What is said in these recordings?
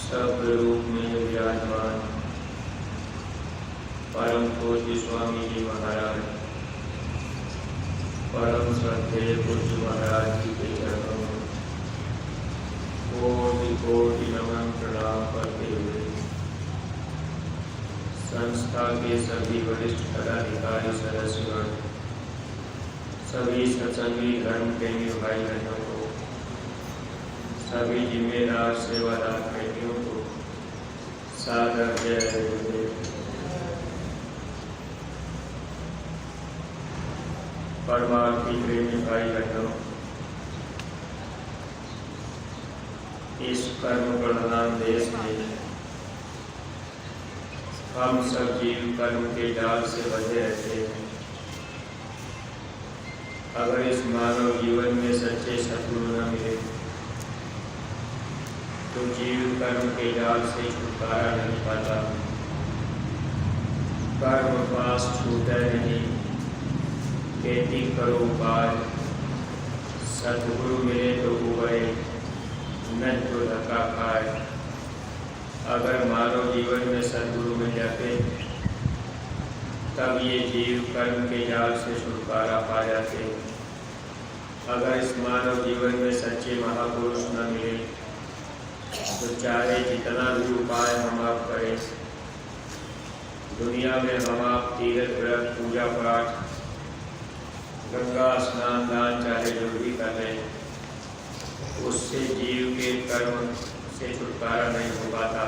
सब रूप में विराजमान परम पूज्य स्वामी जी महाराज, परम श्रद्धेय पूज्य महाराज जी के चरणों में कोटि कोटि नमन प्रणाम करते हुए संस्था के सभी वरिष्ठ पदाधिकारी सदस्यगण, सभी सत्संगी धर्म प्रेमी भाई बहनों को, सभी जिम्मेदार सेवादार प्रेमियों को सादर जय गुरुदेव। परमार्थी प्रेमी भाई बहनों, इस कर्म प्रधान देश में हम सब जीव कर्म के जाल से बंधे रहते हैं। अगर इस मानव जीवन में सच्चे सद्गुरु न मिले तो जीव कर्म के जाल से छुटकारा नहीं पाता, कर्म पास छूटे नहीं। खेती करो उपाय, सद्गुरु मिले तो उबरे, न तो धक्का खाए। अगर मानव जीवन में सद्गुरु मिल जाते तब ये जीव कर्म के जाल से छुटकारा पा जाते। अगर इस मानव जीवन में सच्चे महापुरुष न मिले तो चाहे जितना भी उपाय हम आप करें, दुनिया में हम आप तीर्थ व्रत पूजा पाठ गंगा स्नान दान चाहे जो भी कर लें, उससे जीव के कर्म से छुटकारा नहीं हो पाता।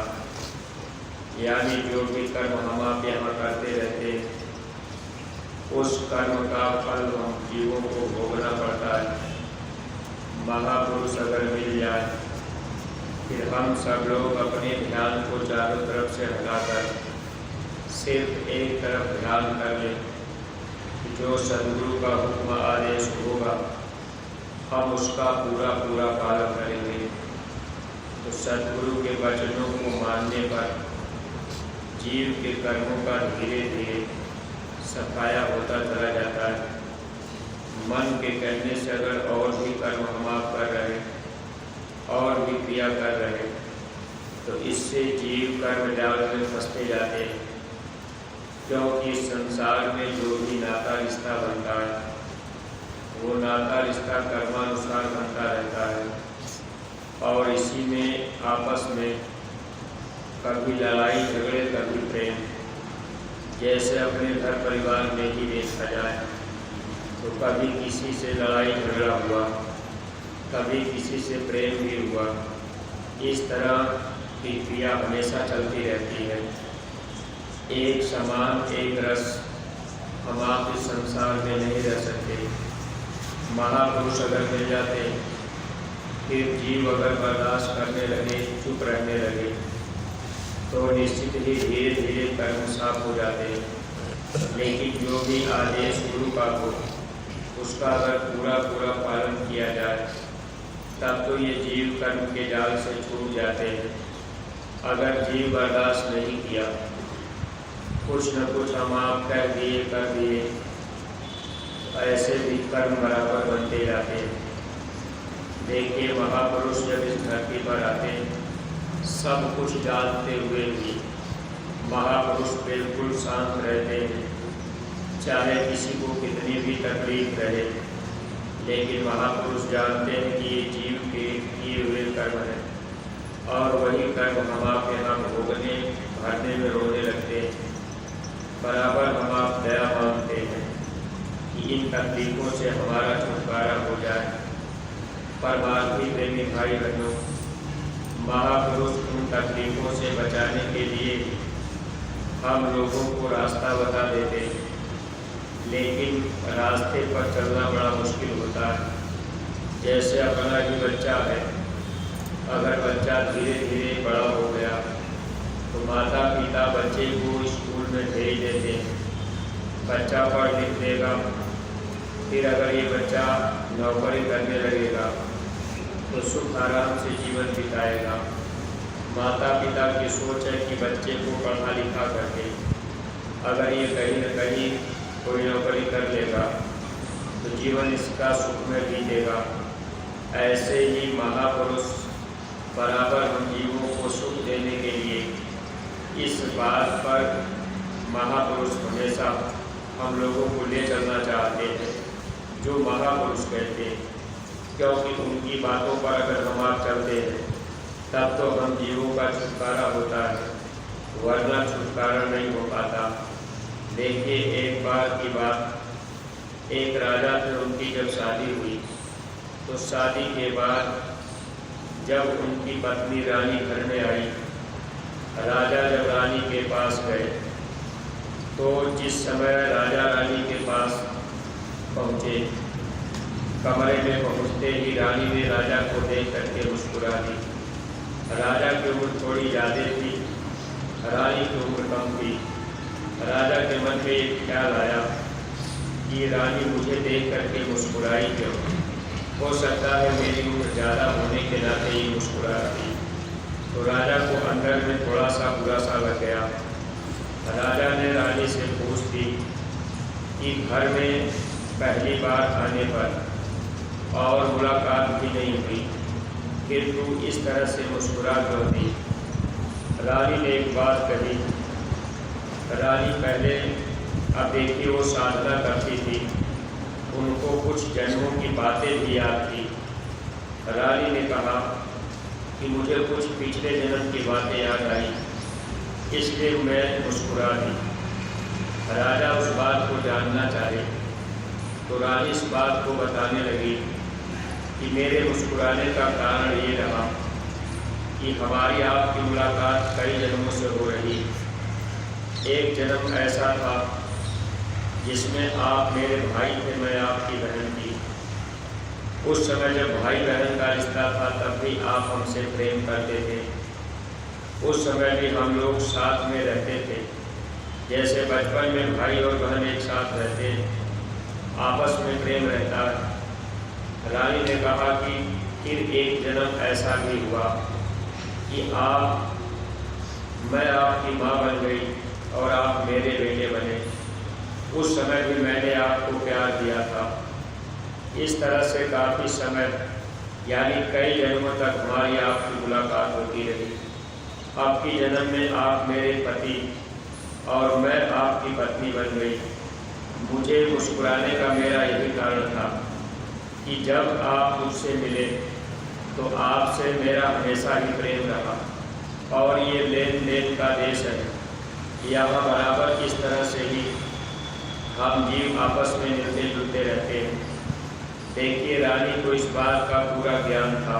यानी जो भी कर्म हम आप यहाँ करते रहते, उस कर्म का फल हम जीवों को भोगना पड़ता है। महापुरुष अगर मिल जाए फिर हम सब लोग अपने ध्यान को चारों तरफ से हटाकर सिर्फ एक तरफ ध्यान कर लें। जो सद्गुरु का हुक्म आदेश होगा हम उसका पूरा पूरा पालन करेंगे। तो सद्गुरु के वचनों को मानने पर जीव के कर्मों का धीरे धीरे सफाया होता चला जाता है। मन के कहने से अगर और भी कर्म हम आप कर रहे और भी क्रिया कर रहे तो इससे जीव कर्म जाल में फंसते जाते हैं। क्योंकि संसार में जो भी नाता रिश्ता बनता है वो नाता रिश्ता कर्मानुसार बनता रहता है और इसी में आपस में कभी लड़ाई झगड़े कभी प्रेम, जैसे अपने घर परिवार में ही देखा जाए तो कभी किसी से लड़ाई झगड़ा हुआ, कभी किसी से प्रेम भी हुआ। इस तरह की क्रिया हमेशा चलती रहती है। एक समान एक रस हम आप इस संसार में नहीं रह सकते। महापुरुष अगर मिल जाते फिर जीव अगर बर्दाश्त करने लगे, चुप रहने लगे तो निश्चित ही धीरे धीरे कर्म साफ हो जाते। लेकिन जो भी आदेश गुरु का हो उसका अगर पूरा पूरा पालन किया जाए तब तो ये जीव कर्म के जाल से छूट जाते हैं। अगर जीव बर्दाश्त नहीं किया, कुछ न कुछ हम आप कर दिए ऐसे भी कर्म बराबर बनते जाते हैं। देखिए महापुरुष जब इस धरती पर आते सब कुछ जानते हुए भी महापुरुष बिल्कुल शांत रहते हैं। चाहे किसी को कितनी भी तकलीफ रहे, लेकिन महापुरुष जानते हैं कि ये जीव के किए हुए कर्म है और वही कर्म हम आप यहाँ भोगने भरने में रोने लगते हैं। बराबर हम आप दया मांगते हैं कि इन तकलीफों से हमारा छुटकारा हो जाए। परमार्थी प्रेमी भाई बहनों, महापुरुष उन तकलीफों से बचाने के लिए हम लोगों को रास्ता बता देते, लेकिन रास्ते पर चलना बड़ा मुश्किल होता है। जैसे अपना ही बच्चा है, अगर बच्चा धीरे धीरे बड़ा हो गया तो माता पिता बच्चे को स्कूल में भेज देते हैं। बच्चा पढ़ लिख लेगा, फिर अगर ये बच्चा नौकरी करने लगेगा तो सुख आराम से जीवन बिताएगा। माता पिता की सोच है कि बच्चे को पढ़ा लिखा करके अगर ये कहीं न कहीं कोई नौकरी कर लेगा तो जीवन इसका सुख में बीतेगा। ऐसे ही महापुरुष बराबर हम जीवों को सुख देने के लिए इस बात पर महापुरुष हमेशा हम लोगों को ले चलना चाहते हैं जो महापुरुष कहते हैं, क्योंकि उनकी बातों पर अगर हम आप चलते हैं तब तो हम जीवों का छुटकारा होता है, वरना छुटकारा नहीं हो पाता। देखिए, एक बार की बात, एक राजा थे, उनकी जब शादी हुई तो शादी के बाद जब उनकी पत्नी रानी घर में आई, राजा जब रानी के पास गए तो जिस समय राजा रानी के पास पहुँचे, कमरे में पहुँचते ही रानी ने राजा को देख करके मुस्कुरा दी। राजा की उम्र थोड़ी ज़्यादा थी, रानी की उम्र कम थी। राजा के मन में एक ख्याल आया कि रानी मुझे देख करके मुस्कुराई क्यों? हो सकता है मेरी उम्र ज़्यादा होने के नाते ही मुस्कुरा रही। तो राजा को अंदर में थोड़ा सा बुरा सा लग गया। राजा ने रानी से पूछ दी कि घर में पहली बार आने पर और मुलाकात भी नहीं हुई, फिर तू इस तरह से मुस्कुरा क्यों दी? रानी ने एक बात कही। रानी पहले, अब देखिए, वो साधना करती थी, उनको कुछ जन्मों की बातें भी याद थी। रानी ने कहा कि मुझे कुछ पिछले जन्म की बातें याद आई, इसलिए मैं मुस्कुरा दी। राजा उस बात को जानना चाहे तो रानी इस बात को बताने लगी कि मेरे मुस्कुराने का कारण ये रहा कि हमारी आपकी मुलाकात कई जन्मों से हो रही। एक जन्म ऐसा था जिसमें आप मेरे भाई थे, मैं आपकी बहन थी। उस समय जब भाई बहन का रिश्ता था तब भी आप हमसे प्रेम करते थे। उस समय भी हम लोग साथ में रहते थे, जैसे बचपन में भाई और बहन एक साथ रहते, आपस में प्रेम रहता है। रानी ने कहा कि फिर एक जन्म ऐसा भी हुआ कि मैं आपकी माँ बन गई और आप मेरे बेटे बने। उस समय भी मैंने आपको प्यार दिया था। इस तरह से काफ़ी समय, यानी कई जन्मों तक हमारी आपकी मुलाकात होती रही। अब की जन्म में आप मेरे पति और मैं आपकी पत्नी बन गई। मुझे मुस्कुराने का मेरा यही कारण था कि जब आप मुझसे मिले तो आपसे मेरा हमेशा ही प्रेम रहा। और ये लेन देन का देश है, यहाँ बराबर इस तरह से ही हम जीव आपस में मिलते जुलते रहते हैं। देखिए, रानी को इस बात का पूरा ज्ञान था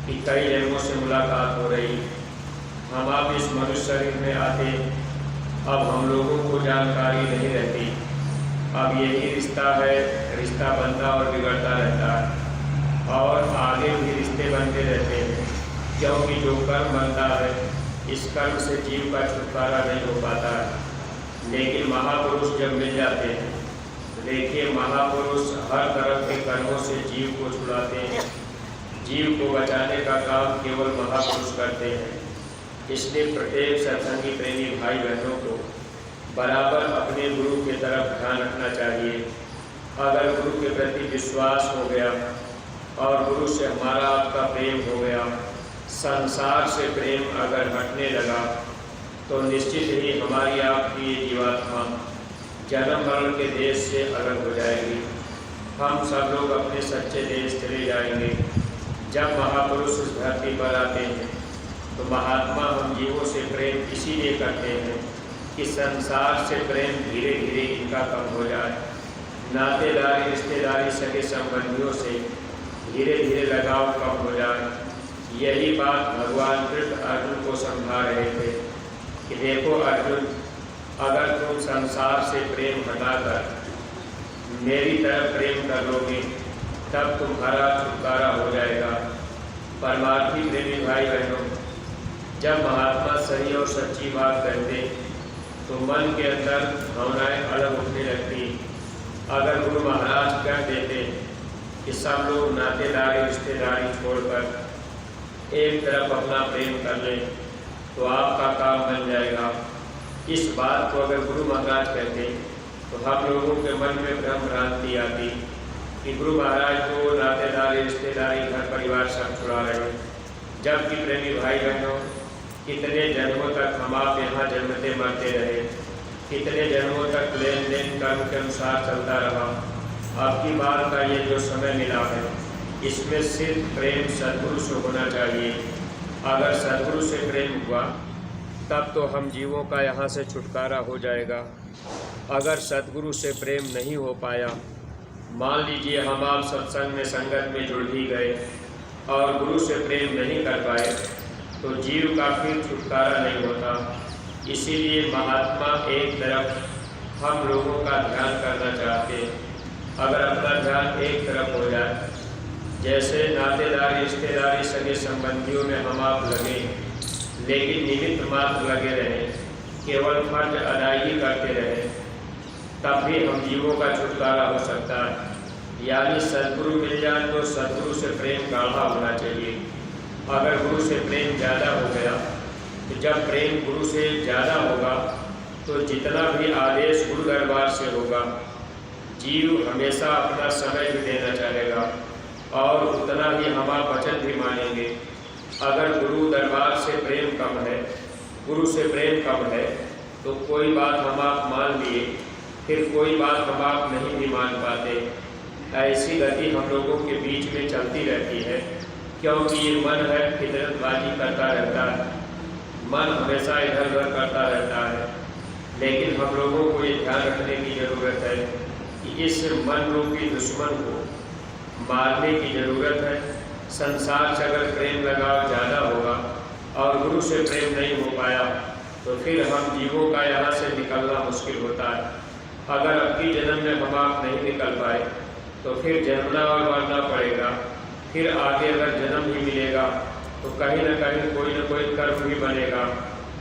कि कई जन्मों से मुलाकात हो रही। हम आप इस मनुष्य शरीर में आते, अब हम लोगों को जानकारी नहीं रहती। अब यही रिश्ता है, रिश्ता बनता और बिगड़ता रहता है और आगे भी रिश्ते बनते रहते हैं, क्योंकि जो कर्म बनता है इस कर्म से जीव का छुटकारा नहीं हो पाता है। लेकिन महापुरुष जब मिल जाते हैं, देखिए, महापुरुष हर तरह के कर्मों से जीव को छुड़ाते हैं। जीव को बचाने का काम केवल महापुरुष करते हैं। इसलिए प्रत्येक सत्संगी प्रेमी भाई बहनों को बराबर अपने गुरु की तरफ ध्यान रखना चाहिए। अगर गुरु के प्रति विश्वास हो गया और गुरु से हमारा आपका प्रेम हो गया, संसार से प्रेम अगर हटने लगा तो निश्चित ही हमारी आपकी ये जीवात्मा जन्म मरण के देश से अलग हो जाएगी। हम सब लोग अपने सच्चे देश चले जाएंगे। जब महापुरुष इस धरती पर आते हैं तो महात्मा हम जीवों से प्रेम इसीलिए करते हैं कि संसार से प्रेम धीरे धीरे इनका कम हो जाए। नातेदारी, रिश्तेदारी, सगे संबंधियों से धीरे धीरे लगाव कम हो जाए। यही बात भगवान कृष्ण अर्जुन को समझा रहे थे कि देखो अर्जुन, अगर तुम संसार से प्रेम हटाकर मेरी तरफ प्रेम कर लोगे तब तुम्हारा छुटकारा हो जाएगा। परमार्थी प्रेमी भाई बहनों, जब महात्मा सही और सच्ची बात कहते तो मन के अंदर भावनाएं अलग उठने लगती। अगर गुरु महाराज कह देते कि सब लोग नातेदारी रिश्तेदारी छोड़कर एक तरफ अपना प्रेम कर लें तो आपका काम बन जाएगा, इस बात को अगर गुरु महाराज कहते तो हम लोगों के मन में भ्रम भ्रांति आती कि गुरु महाराज को नातेदारी रिश्तेदारी घर परिवार सब छुड़ा रहे। जबकि प्रेमी भाई बहनों, कितने जन्मों तक हम आप यहाँ जन्मते मरते रहे, कितने जन्मों तक लेन देन कर्म के अनुसार चलता रहा। अब की बार का ये जो समय मिला है इसमें सिर्फ प्रेम सद्गुरु से होना चाहिए। अगर सद्गुरु से प्रेम हुआ तब तो हम जीवों का यहाँ से छुटकारा हो जाएगा। अगर सद्गुरु से प्रेम नहीं हो पाया, मान लीजिए हम आप सत्संग में संगत में जुड़ भी गए और गुरु से प्रेम नहीं कर पाए तो जीव का फिर छुटकारा नहीं होता। इसीलिए महात्मा एक तरफ हम लोगों का ध्यान करना चाहते। अगर अपना ध्यान एक तरफ हो जाए, जैसे नातेदारी रिश्तेदारी सगे संबंधियों में हम आप लगे लेकिन निमित्त मात्र लगे रहे, केवल फर्ज अदायगी करते रहे, तब भी हम जीवों का छुटकारा हो सकता है। यानी सद्गुरु मिल जाए तो सद्गुरु से प्रेम गाढ़ा होना चाहिए। अगर गुरु से प्रेम ज़्यादा हो गया तो जब प्रेम गुरु से ज़्यादा होगा तो जितना भी आदेश गुरु दरबार से होगा जीव हमेशा अपना समय भी देना चाहेगा और उतना ही हम आप वचन भी मानेंगे। अगर गुरु दरबार से प्रेम कम है, गुरु से प्रेम कम है तो कोई बात हम आप मान लिए, फिर कोई बात हम आप नहीं भी मान पाते। ऐसी गति हम लोगों के बीच में चलती रहती है क्योंकि ये मन है फितरतबाजी करता रहता है, मन हमेशा इधर उधर करता रहता है। लेकिन हम लोगों को ये ध्यान रखने की ज़रूरत है कि इस मन रूपी दुश्मन को मारने की ज़रूरत है। संसार से अगर प्रेम लगाव ज़्यादा होगा और गुरु से प्रेम नहीं हो पाया तो फिर हम जीवों का यहाँ से निकलना मुश्किल होता है। अगर अब की जन्म में हम आप नहीं निकल पाए तो फिर जन्मना और मरना पड़ेगा। फिर आगे अगर जन्म भी मिलेगा तो कहीं न कहीं कोई न कोई कर्म भी बनेगा,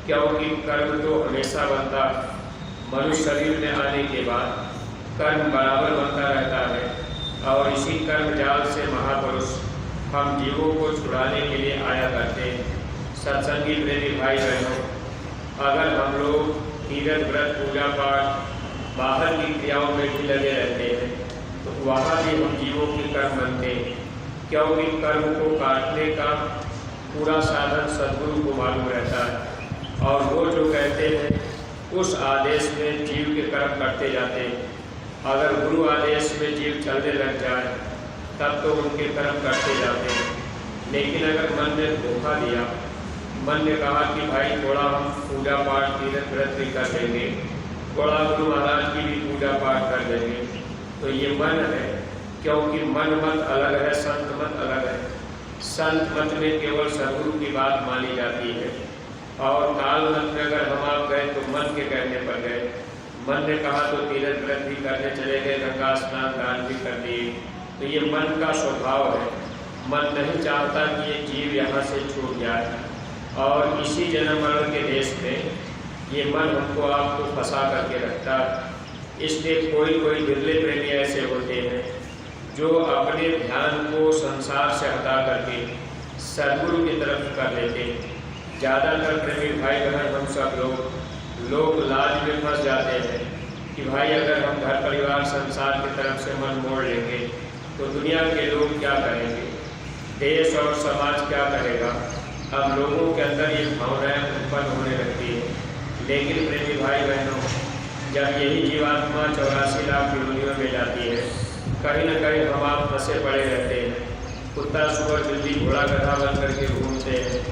क्योंकि कर्म तो हमेशा बनता। मनुष्य शरीर में आने के बाद कर्म बराबर बनता रहता है और इसी कर्म जाल से महापुरुष हम जीवों को छुड़ाने के लिए आया करते हैं। सत्संगी प्रेमी भाई बहनों, अगर हम लोग तीर्थ व्रत पूजा पाठ बाहर की क्रियाओं में भी लगे रहते हैं तो वहाँ भी हम जीवों के कर्म बनते हैं, क्योंकि कर्म को काटने का पूरा साधन सद्गुरु को मालूम रहता है और वो जो कहते हैं उस आदेश में जीव के कर्म करते जाते हैं। अगर गुरु आदेश में जीव चलने लग जाए तब तो उनके कर्म करते जाते हैं। लेकिन अगर मन ने धोखा दिया, मन ने कहा कि भाई थोड़ा हम पूजा पाठ तीर्थ व्रत भी कर देंगे, थोड़ा गुरु महाराज की भी पूजा पाठ कर देंगे, तो ये मन है। क्योंकि मन मत अलग है, संत मत अलग है। संत मत में केवल सद्गुरु की बात मानी जाती है और काल मत में अगर हम आप गए तो मन के कहने पर गए। मन ने कहा तो तीर्थ व्रत भी करने चले गए, गंगा स्नान दान भी कर दिए। तो ये मन का स्वभाव है। मन नहीं चाहता कि ये जीव यहाँ से छूट जाए और इसी जन्म मरण के देश में ये मन हमको आपको फंसा करके रखता है। इसलिए कोई कोई बिरले प्रेमी ऐसे होते हैं जो अपने ध्यान को संसार से हटा करके सद्गुरु की तरफ कर लेते हैं। ज़्यादातर प्रेमी भाई बहन हम सब लोग लाज में फंस जाते हैं कि भाई अगर हम घर परिवार संसार की तरफ से मन मोड़ लेंगे तो दुनिया के लोग क्या कहेंगे, देश और समाज क्या कहेगा। अब लोगों के अंदर ये भावनाएं उत्पन्न होने लगती है। लेकिन प्रेमी भाई बहनों, जब यही जीवात्मा 84 लाख योनियों में जाती है, कहीं न कहीं हम आप फंसे पड़े रहते हैं। कुत्ता सुअर बिल्ली घोड़ा गधा बन करके घूमते हैं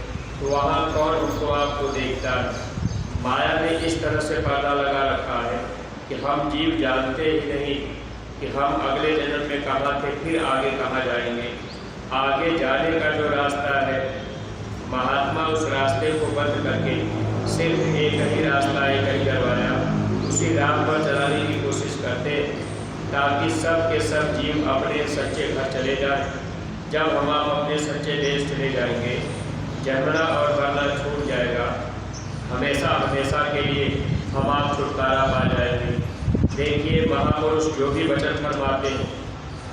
तो वहाँ कौन उनको आपको देखता है। माया ने इस तरह से पर्दा लगा रखा है कि हम जीव जानते ही नहीं कि हम अगले जन्म में कहाँ थे, फिर आगे कहाँ जाएंगे। आगे जाने का जो रास्ता है, महात्मा उस रास्ते को बंद करके सिर्फ एक ही रास्ता, एक ही दरवाजा उसी राह पर चलाने की कोशिश करते, ताकि सब के सब जीव अपने सच्चे घर चले जाएं। जब हम आप अपने सच्चे देश चले जाएंगे, जन्मना और मरना छूट जाएगा, हमेशा हमेशा के लिए हम आप छुटकारा पा जाएंगे। देखिए, महापुरुष जो भी वचन फरमाते हैं,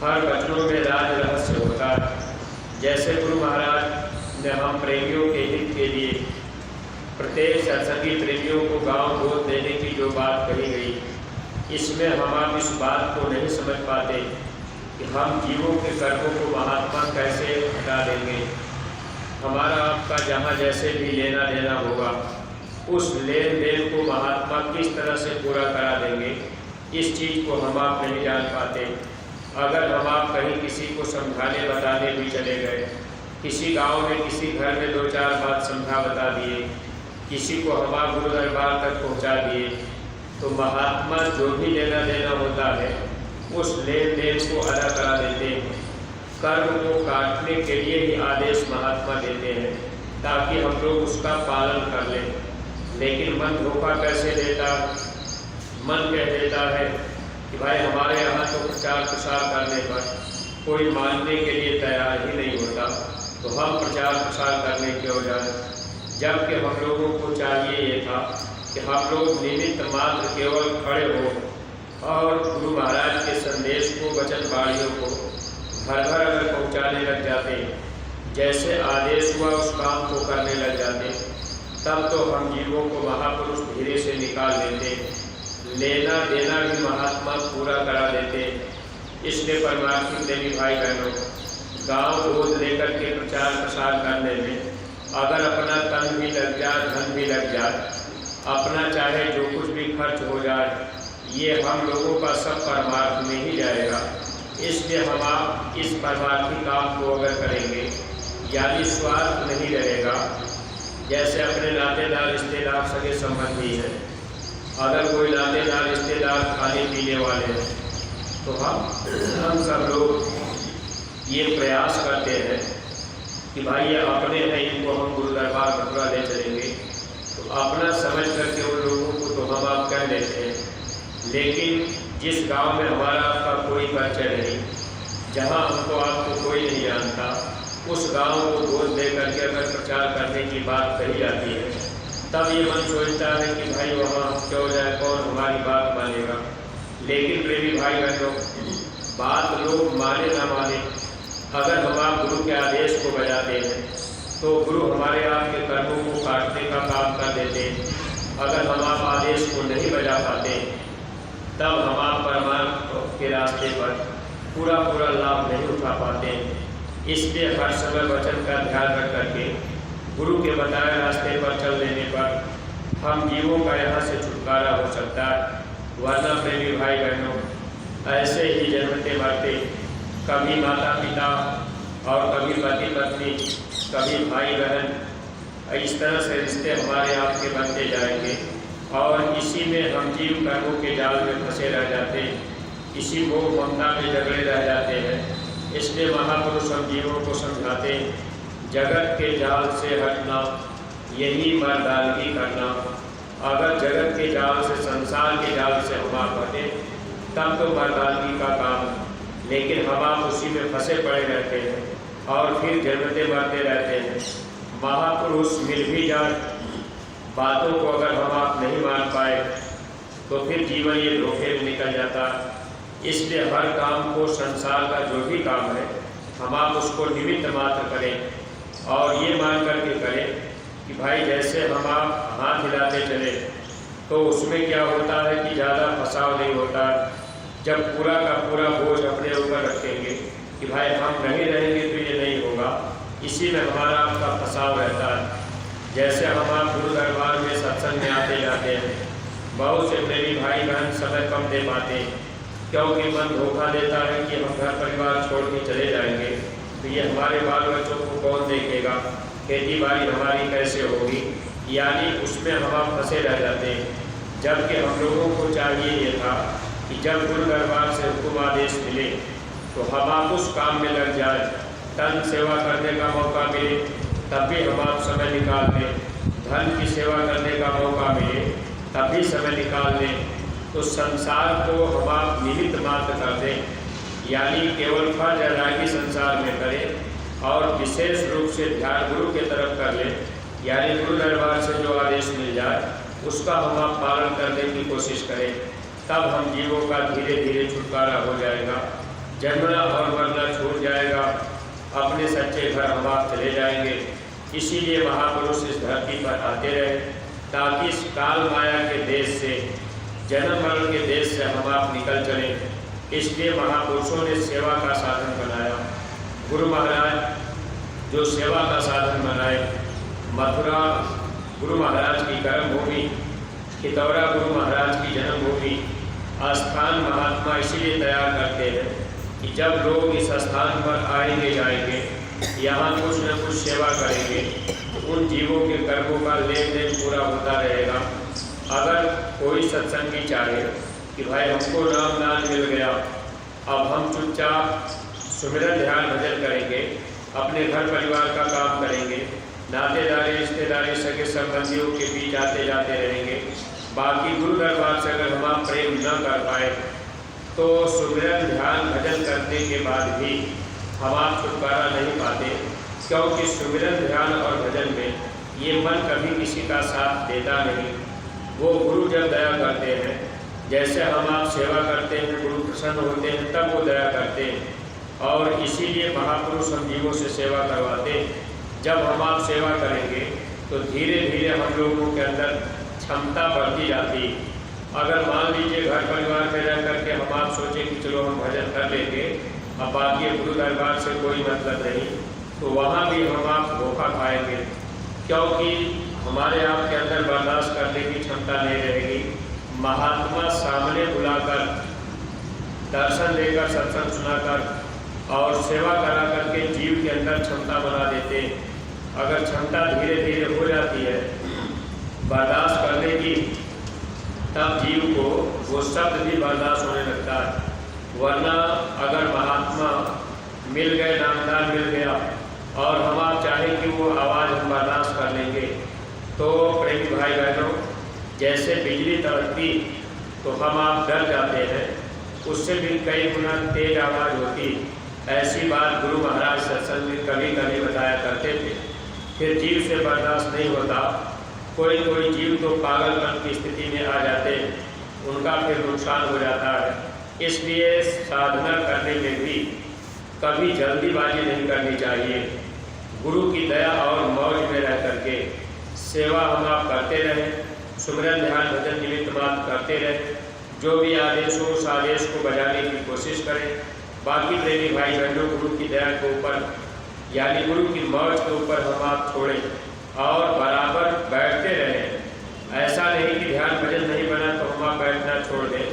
हर वचनों में राज रहस्य होता है। जैसे गुरु महाराज ने हम प्रेमियों के हित के लिए प्रत्येक सत्संगी प्रेमियों को गांव गोद देने की जो बात कही गई, इसमें हम आप इस बात को नहीं समझ पाते कि हम जीवों के कर्मों को महात्मा कैसे हटा देंगे। हमारा आपका जहाँ जैसे भी लेना देना होगा, उस लेन देन को महात्मा किस तरह से पूरा करा देंगे, इस चीज़ को हम आप नहीं जान पाते। अगर हम आप कहीं किसी को समझाने बताने भी चले गए, किसी गांव में किसी घर में 2-4 बात समझा बता दिए, किसी को हम आप गुरु दरबार तक पहुंचा दिए, तो महात्मा जो भी लेना देना होता है उस लेन देन को अदा करा देते हैं। कर्म को काटने के लिए ही आदेश महात्मा देते हैं, ताकि हम लोग उसका पालन कर लें। लेकिन मन धोखा कैसे देता? मन कह देता है कि भाई हमारे यहाँ तो प्रचार प्रसार करने पर कोई मानने के लिए तैयार ही नहीं होता, तो हम प्रचार प्रसार करने क्यों जाएं? जबकि हम लोगों को चाहिए ये था कि हम लोग निमित्त मात्र केवल खड़े हो और गुरु महाराज के संदेश को, वचन वाणियों को घर घर अगर पहुँचाने लग जाते, जैसे आदेश हुआ उस काम को करने लग जाते, तब तो हम जीवों को महापुरुष धीरे से निकाल लेते, लेना देना भी महात्मा पूरा करा देते। इसलिए परमार्थी देवी भाई बहनों, गांव गोद लेकर के प्रचार प्रसार करने में अगर अपना तन भी लग जाए, धन भी लग जाए, अपना चाहे जो कुछ भी खर्च हो जाए, ये हम लोगों का सब परमार्थ में ही जाएगा। इसलिए हम आप इस परमार्थी काम को अगर करेंगे, यानी स्वार्थ नहीं रहेगा। जैसे अपने नातेदार रिश्तेदार सगे संबंधी हैं, अगर कोई नातेदार रिश्तेदार खाने पीने वाले हैं, तो हम सब लोग ये प्रयास करते हैं कि भाई ये अपने हैं, इनको हम गुरु दरबार मथुरा ले चलेंगे, तो अपना समझ करके उन लोगों को तो हम आप कह देते हैं। लेकिन जिस गांव में हमारा आपका कोई परिचय नहीं, जहां हमको आपको कोई नहीं जानता, उस गांव को गोद दे करके अगर प्रचार करने की बात कही जाती है, तब ये मन सोचता है कि भाई वहाँ क्यों जाए, कौन हमारी बात मानेगा। लेकिन प्रेमी भाई बहनों, बात लोग माने ना माने, अगर हम आप गुरु के आदेश को बजाते हैं, तो गुरु हमारे आपके कर्मों को काटने का काम कर देते हैं। अगर हम आप आदेश को नहीं बजा पाते, तब हम आप परमार्थ के रास्ते पर पूरा पूरा लाभ नहीं उठा पाते। इसलिए हर समय वचन का ध्यान रख करके गुरु के बताए रास्ते पर चल देने पर हम जीवों का यहाँ से छुटकारा हो सकता है। वरना प्रेमी भाई बहनों, ऐसे ही जन्मते मरते कभी माता पिता और कभी पति पत्नी, कभी भाई बहन, इस तरह से रिश्ते हमारे आपके बनते जाएंगे और इसी में हम जीव कर्मों के जाल में फंसे रह जाते, इसी मोह ममता में झगड़े रह जाते हैं। इसलिए महापुरुष हम जीवों को समझाते, जगत के जाल से हटना यही मर्दानगी करना। अगर जगत के जाल से, संसार के जाल से हम आप हटे, तब तो मर्दानगी का काम, लेकिन हम आप उसी में फंसे पड़े रहते हैं और फिर जन्मते मरते रहते हैं। महापुरुष मिल भी जाए, बातों को अगर हम आप नहीं मान पाए, तो फिर जीवन ये धोखे में निकल जाता। इसलिए हर काम को, संसार का जो भी काम है, हम आप उसको निमित्त मात्र करें और ये मान करके करें कि भाई जैसे हम आप हाथ हिलाते चले, तो उसमें क्या होता है कि ज़्यादा फंसाव नहीं होता। जब पूरा का पूरा बोझ अपने ऊपर रखेंगे कि भाई हम नहीं रहेंगे तो ये नहीं होगा, इसी में हमारा आपका फंसाव रहता है। जैसे हम आप गुरु दरबार में सत्संग में आते जाते हैं, बहुत से प्रेमी भाई बहन समय कम दे पाते हैं, क्योंकि मन धोखा देता है कि हम घर परिवार छोड़ के चले जाएंगे तो ये हमारे बाल बच्चों को कौन देखेगा, खेती बाड़ी हमारी कैसे होगी, यानी उसमें हम आप फंसे रह जाते हैं। जबकि हम लोगों को चाहिए ये था कि जब गुरु दरबार से हुक्म आदेश मिले तो हम आप उस काम में लग जाए, तन सेवा करने का मौका मिले तब भी हम आप समय निकाल लें, धन की सेवा करने का मौका मिले तब भी समय निकाल लें, तो संसार को हम आप निमित्त मात्र कर दें, यानी केवल फर्ज अदायगी संसार में करें और विशेष रूप से ध्यान गुरु के तरफ कर लें, यानी गुरु दरबार से जो आदेश मिल जाए उसका हम आप पालन करने की कोशिश करें, तब हम जीवों का धीरे धीरे छुटकारा हो जाएगा, जन्मना और मरना छूट जाएगा, अपने सच्चे घर हम आप चले जाएंगे। इसीलिए महापुरुष इस धरती पर आते रहे ताकि इस काल माया के देश से, जन्म मरण के देश से हम आप निकल चलें। इसलिए महापुरुषों ने सेवा का साधन बनाया। गुरु महाराज जो सेवा का साधन बनाए, मथुरा गुरु महाराज की कर्मभूमि, खितौरा गुरु महाराज की जन्मभूमि, स्थान महात्मा इसीलिए तैयार करते हैं कि जब लोग इस स्थान पर आएंगे जाएंगे, यहाँ कुछ न कुछ सेवा करेंगे, तो उन जीवों के कर्मों का लेन देन पूरा होता रहेगा। अगर कोई सत्संगी चाहे कि भाई हमको नाम दान मिल गया, अब हम चुपचाप सुमिरन ध्यान भजन करेंगे, अपने घर परिवार का काम करेंगे, नातेदारी रिश्तेदारी सगे संबंधियों के बीच आते जाते रहेंगे, बाकी गुरु दरबार से अगर हम प्रेम न कर पाए तो सुमिरन ध्यान भजन करने के बाद भी हम आप छुटकारा नहीं पाते, क्योंकि सुमिरन ध्यान और भजन में ये मन कभी किसी का साथ देता नहीं। वो गुरु जब दया करते हैं, जैसे हम आप सेवा करते हैं, गुरु प्रसन्न होते हैं, तब वो दया करते हैं। और इसीलिए महापुरुष हम जीवों से सेवा करवाते हैं। जब हम आप सेवा करेंगे तो धीरे धीरे हम लोगों के अंदर क्षमता बढ़ती जाती। अगर मान लीजिए घर परिवार में रह करके हम आप सोचें कि चलो हम भजन कर लेंगे, अब बाकी गुरु दरबार से कोई मतलब नहीं, तो वहाँ भी हम आप धोखा खाएंगे, क्योंकि हमारे आपके अंदर बर्दाश्त करने की क्षमता नहीं रहेगी। महात्मा सामने बुलाकर, दर्शन देकर, सत्संग सुनाकर और सेवा करा करके जीव के अंदर क्षमता बना देते। अगर क्षमता धीरे धीरे हो जाती है बर्दाश्त करने की, तब जीव को वो शब्द भी बर्दाश्त होने लगता है। वरना अगर महात्मा मिल गए, नामदान मिल गया और हम आप चाहें कि वो आवाज़ हम बर्दाश्त कर लेंगे, तो प्रेमी भाई बहनों, जैसे बिजली तड़कती तो हम आप डर जाते हैं, उससे भी कई गुना तेज आवाज़ होती। ऐसी बात गुरु महाराज सत्संग में कभी कभी बताया करते थे। फिर जीव से बर्दाश्त नहीं होता, कोई कोई जीव तो पागलपन की स्थिति में आ जाते हैं, उनका फिर नुकसान हो जाता है। इसलिए साधना करने में भी कभी जल्दीबाजी नहीं करनी चाहिए। गुरु की दया और मौज में रह करके सेवा हम आप करते रहें, सुमिरन ध्यान भजन निमित्त मात्र करते रहें, जो भी आदेश हो उस आदेश को बजाने की कोशिश करें। बाकी प्रेमी भाई बहनों, गुरु की दया के ऊपर यानी गुरु की मौज के ऊपर हम आप छोड़ें और बराबर बैठते रहें। ऐसा नहीं कि ध्यान भजन नहीं बना तो हम आप बैठना छोड़ दें,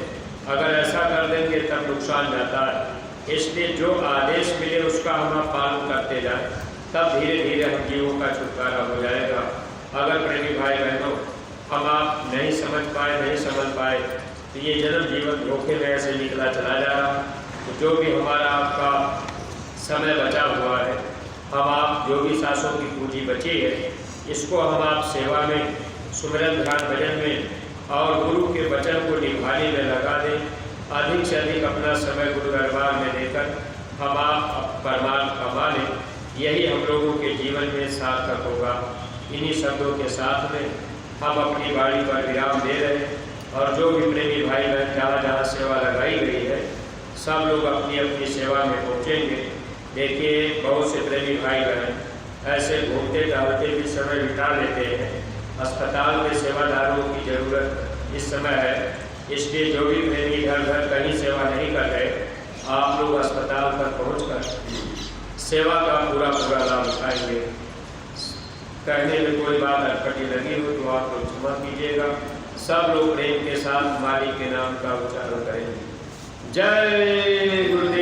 अगर ऐसा कर देंगे तब नुकसान जाता है। इसलिए जो आदेश मिले उसका हम आप पालन करते जाएं, तब धीरे धीरे हम जीवों का छुटकारा हो जाएगा। अगर प्रेमी भाई बहनों हम आप नहीं समझ पाए तो ये जन्म जीवन धोखे में ऐसे निकला चला जा रहा। तो जो भी हमारा आपका समय बचा हुआ है, हम आप जो भी सांसों की पूंजी बची है, इसको हम आप सेवा में, सुमिरन ध्यान भजन में और गुरु के वचन को निभाने में लगा दें। अधिक से अधिक अपना समय गुरु दरबार में देकर हम आप परमार्थ कमा लें। यही हम लोगों के जीवन में सार्थक होगा। इन्हीं शब्दों के साथ में हम अपनी वाणी पर विराम दे रहे हैं और जो भी प्रेमी भाई बहन जहाँ जहाँ सेवा लगाई गई है, सब लोग अपनी अपनी सेवा में पहुँचेंगे। देखिए, बहुत से प्रेमी भाई बहन ऐसे घूमते टहलते भी समय बिता लेते हैं। अस्पताल में सेवादारों की ज़रूरत इस समय है, इसलिए जो भी प्रेमी घर घर कहीं सेवा नहीं कर रहे, आप लोग अस्पताल पर पहुंचकर सेवा का पूरा लाभ उठाएंगे। कहने में कोई बात अटपटी लगी हो तो आप लोग क्षमा कीजिएगा। सब लोग प्रेम के साथ मालिक के नाम का उच्चारण करेंगे। जय गुरुदेव।